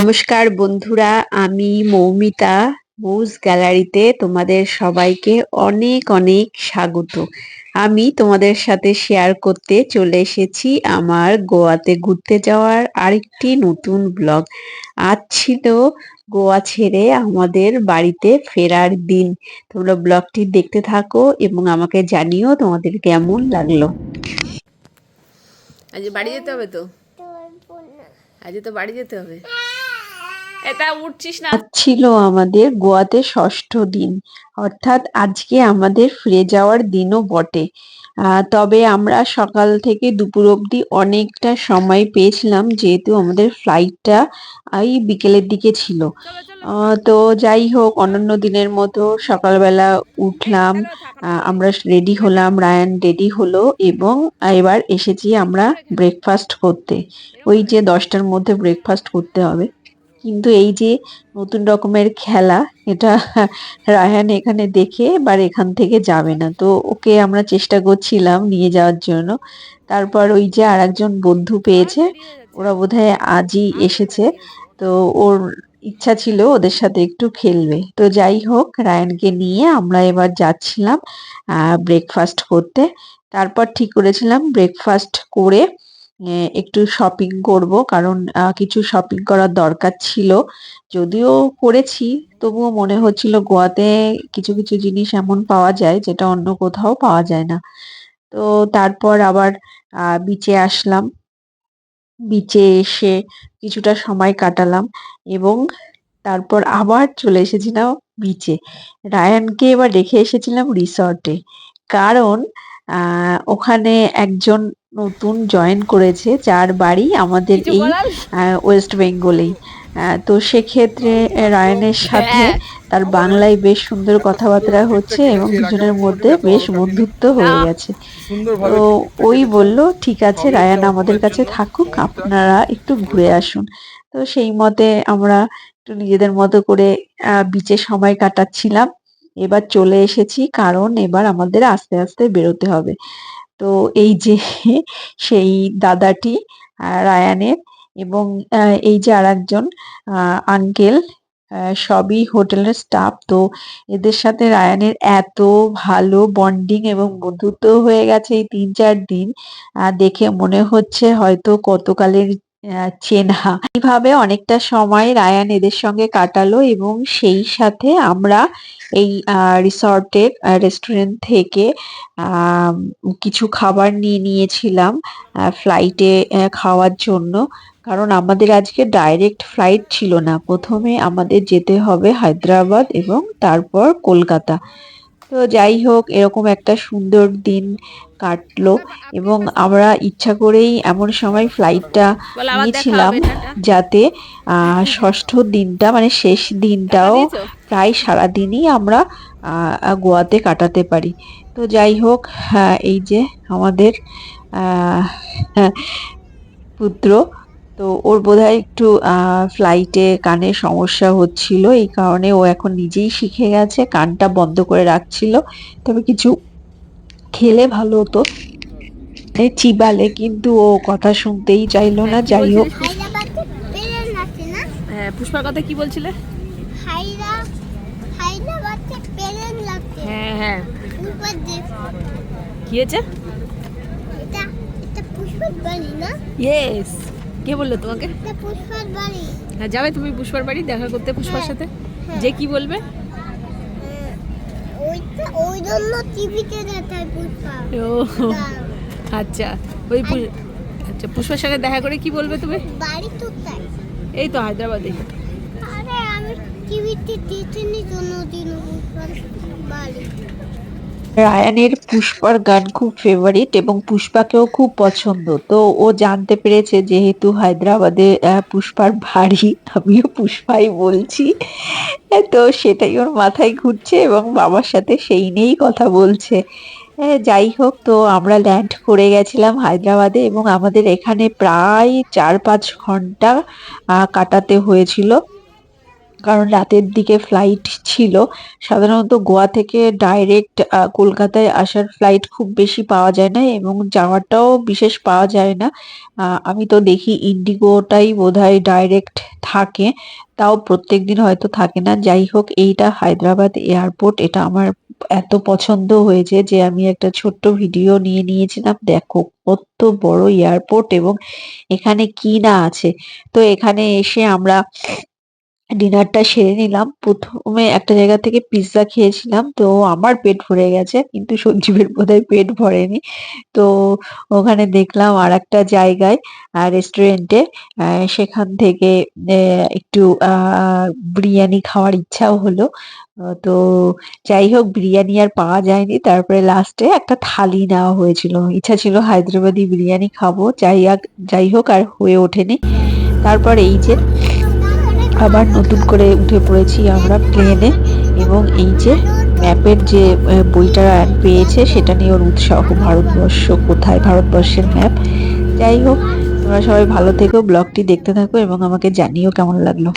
নমস্কার বন্ধুরা, আমি মৌমিতা। মুজ গ্যালারিতে তোমাদের সবাইকে অনেক অনেক স্বাগত। আমি তোমাদের সাথে শেয়ার করতে চলে এসেছি আমার গোয়াতে ঘুরতে যাওয়ার আরেকটি নতুন ব্লগ। আজ ছিল গোয়া ছেড়ে আমাদের বাড়িতে ফেরার দিন। তোমরা ব্লগটি দেখতে থাকো এবং আমাকে জানিও তোমাদের কেমন লাগলো। আজ বাড়ি যেতে হবে তো, আজ তো বাড়ি যেতে হবে। এটা উঠছিস না। আজ ছিল আমাদের গোয়াতে ষষ্ঠ দিন, অর্থাৎ আজকে আমাদের ফিরে যাওয়ার দিনও বটে। তবে আমরা সকাল থেকে দুপুর অবধি অনেকটা সময় পেয়েছিলাম, যেহেতু আমাদের ফ্লাইটটা এই বিকেলের দিকে ছিল। তো যাই হোক, অন্যান্য দিনের মতো সকালবেলা উঠলাম, আমরা রেডি হলাম, রায়ান রেডি হলো এবং এবার এসেছি আমরা ব্রেকফাস্ট করতে। ওই যে 10টার মধ্যে ব্রেকফাস্ট করতে হবে। কিন্তু এই যে নতুন রকমের খেলা, এটা রায়হান এখানে দেখে এবার এখান থেকে যাবে না, তো ওকে আমরা চেষ্টা করছিলাম নিয়ে যাওয়ার জন্য। তারপর ওই যে আর একজন বন্ধু পেয়েছে, ওরা বোধহয় আজই এসেছে, তো ওর ইচ্ছা ছিল ওদের সাথে একটু খেলবে। তো যাই হোক, রায়ানকে নিয়ে আমরা এবার যাচ্ছিলাম ব্রেকফাস্ট করতে। তারপর ঠিক করেছিলাম ব্রেকফাস্ট করে একটু শপিং করব, কারণ কিছু শপিং করার দরকার ছিল। যদিও করেছি, তবুও মনে হচ্ছিল গোয়াতে কিছু কিছু জিনিস এমন পাওয়া যায় যেটা অন্য কোথাও পাওয়া যায় না। তো তারপর আবার বিচে আসলাম। বিচে এসে কিছুটা সময় কাটালাম এবং তারপর আবার চলে এসেছিলাম বিচে। রায়ানকে এবার রেখে এসেছিলাম রিসর্টে, কারণ ওখানে একজন নতুন জয়েন করেছে, যার বাড়ি আমাদের কিছু এই বলার। ওয়েস্ট বেঙ্গলেই। তো সেক্ষেত্রে রায়ানের সাথে হ্যাঁ। তার বাংলায় বেশ সুন্দর কথাবার্তা হচ্ছে এবং দুজনের মধ্যে বেশ বন্ধুত্ব না। হয়ে গেছে। তো ওই বলল, ঠিক আছে রায়ান আমাদের কাছে থাকুক, আপনারা একটু ঘুরে আসুন। তো সেই মতে আমরা একটু নিজেদের মতো করে বিচে সময় কাটাচ্ছিলাম। এবার চলে এসেছি, কারণ এবার আমাদের আস্তে আস্তে বেরোতে হবে। তো এই যে সেই দাদাটি রায়ানের, এবং এই যে আরেকজন আঙ্কেল, সবই হোটেলের স্টাফ। তো এদের সাথে রায়ানের এত ভালো বন্ডিং এবং বন্ধুত্ব হয়ে গেছে এই 3-4 দিন। দেখে মনে হচ্ছে হয়তো কতকালের চেনা। এইভাবে অনেকটা সময় রায়ান এদের সঙ্গে কাটালো এবং সেই সাথে আমরা এই রিসর্টের রেস্টুরেন্ট থেকে আহ কিছু খাবার নিয়ে নিয়েছিলাম ফ্লাইটে খাওয়ার জন্য। কারণ আমাদের আজকে ডাইরেক্ট ফ্লাইট ছিল না, প্রথমে আমাদের যেতে হবে হায়দ্রাবাদ এবং তারপর কলকাতা। তো যাই হোক, এরকম একটা সুন্দর দিন কাটলো এবং আমরা ইচ্ছা করেই এমন সময় ফ্লাইটটা বলে আবার দেখা নিয়েছিলাম, হবে, টাটা। যাতে ষষ্ঠ দিনটা মানে শেষ টাকা দিনটাও দিয়েছো? প্রায় সারাদিনই আমরা গোয়াতে কাটাতে পারি। তো যাই হোক, এই যে আমাদের আহ পুত্র, তো ওর বোধহয় একটু ফ্লাইটে কানে সমস্যা হচ্ছিল, এই কারণে ও এখন নিজেই শিখে গেছে, কানটা বন্ধ করে রাখছিল। তবে কিছু খেলে ভালো হতো, চিবালে, কিন্তু ও কথা শুনতেই চাইলো হ্যাঁ, না। কি যাই হোক, বলছিলিস? হ্যাঁ, পুষ্পার কথা কি বলছিলে? হ্যাঁ হ্যাঁ, কি হয়েছে? ইয়েস। কে বললো তোমাকে? হ্যাঁ, যাবে তুমি পুষ্পার বাড়ি দেখা করতে পুষ্পার সাথে? যে কি বলবে? ওই জন্য টিভিতে দেখায় পুষ্পা। ও আচ্ছা, ওই আচ্ছা, পুষ্পার সাথে দেখা করে কি বলবে তুমি? বাড়ি কোথায়? এই তো হায়দ্রাবাদে। আরে আমি টিভিতে দেখেনি কোনোদিন পুষ্পার বাড়ি। রায়ানের পুষ্পার গান খুব ফেভারিট এবং পুষ্পাকেও খুব পছন্দ। তো ও জানতে পেরেছে যেহেতু হায়দ্রাবাদে পুষ্পার বাড়ি, আমিও পুষ্পাই বলছি। তো সেটাই ওর মাথায় ঘুরছে এবং বাবার সাথে সেই নিয়েই কথা বলছে। যাই হোক, তো আমরা ল্যান্ড করে গেছিলাম হায়দ্রাবাদে এবং আমাদের এখানে প্রায় 4-5 ঘন্টা কাটাতে হয়েছিল। কারণ রাতের দিকে ফ্লাইট ছিল। সাধারণত গোয়া থেকে ডাইরেক্ট কলকাতায় আসার ফ্লাইট খুব বেশি পাওয়া যায় না এবং যাওয়াটাও বিশেষ পাওয়া যায় না। আমি তো দেখি ইন্ডিগোটাই বোধহয় ডাইরেক্ট থাকে, তাও প্রত্যেকদিন হয়তো থাকে না। যাই হোক, এইটা হায়দ্রাবাদ এয়ারপোর্ট, এটা আমার এত পছন্দ হয়েছে যে আমি একটা ছোট্ট ভিডিও নিয়ে নিয়েছিলাম। দেখো কত বড় এয়ারপোর্ট এবং এখানে কি না আছে। তো এখানে এসে আমরা ডিনারটা সেরে নিলাম। প্রথমে একটা জায়গা থেকে পিৎজা খেয়েছিলাম, তো আমার পেট ভরে গেছে, কিন্তু সঞ্জীবের বোধহয় পেট ভরেনি। তো ওখানে দেখলাম আর একটা জায়গায় রেস্টুরেন্টে সেখান থেকে একটু বিরিয়ানি খাওয়ার ইচ্ছাও হলো। তো যাই হোক, বিরিয়ানি আর পাওয়া যায়নি। তারপরে লাস্টে একটা থালি নেওয়া হয়েছিল। ইচ্ছা ছিল হায়দ্রাবাদি বিরিয়ানি খাবো, যাই হোক আর হয়ে ওঠেনি। তারপর এই যে আবার নতুন করে উঠে পড়েছি আমরা প্লেনে, এবং এই যে ম্যাপের যে বইটা পেয়েছে সেটা নিয়ে ওর উৎসাহ, ভারতবর্ষ কোথায়, ভারতবর্ষের ম্যাপ। যাই হোক, তোমরা সবাই ভালো থেকো, ব্লগটি দেখতে থাকো এবং আমাকে জানিও কেমন লাগলো।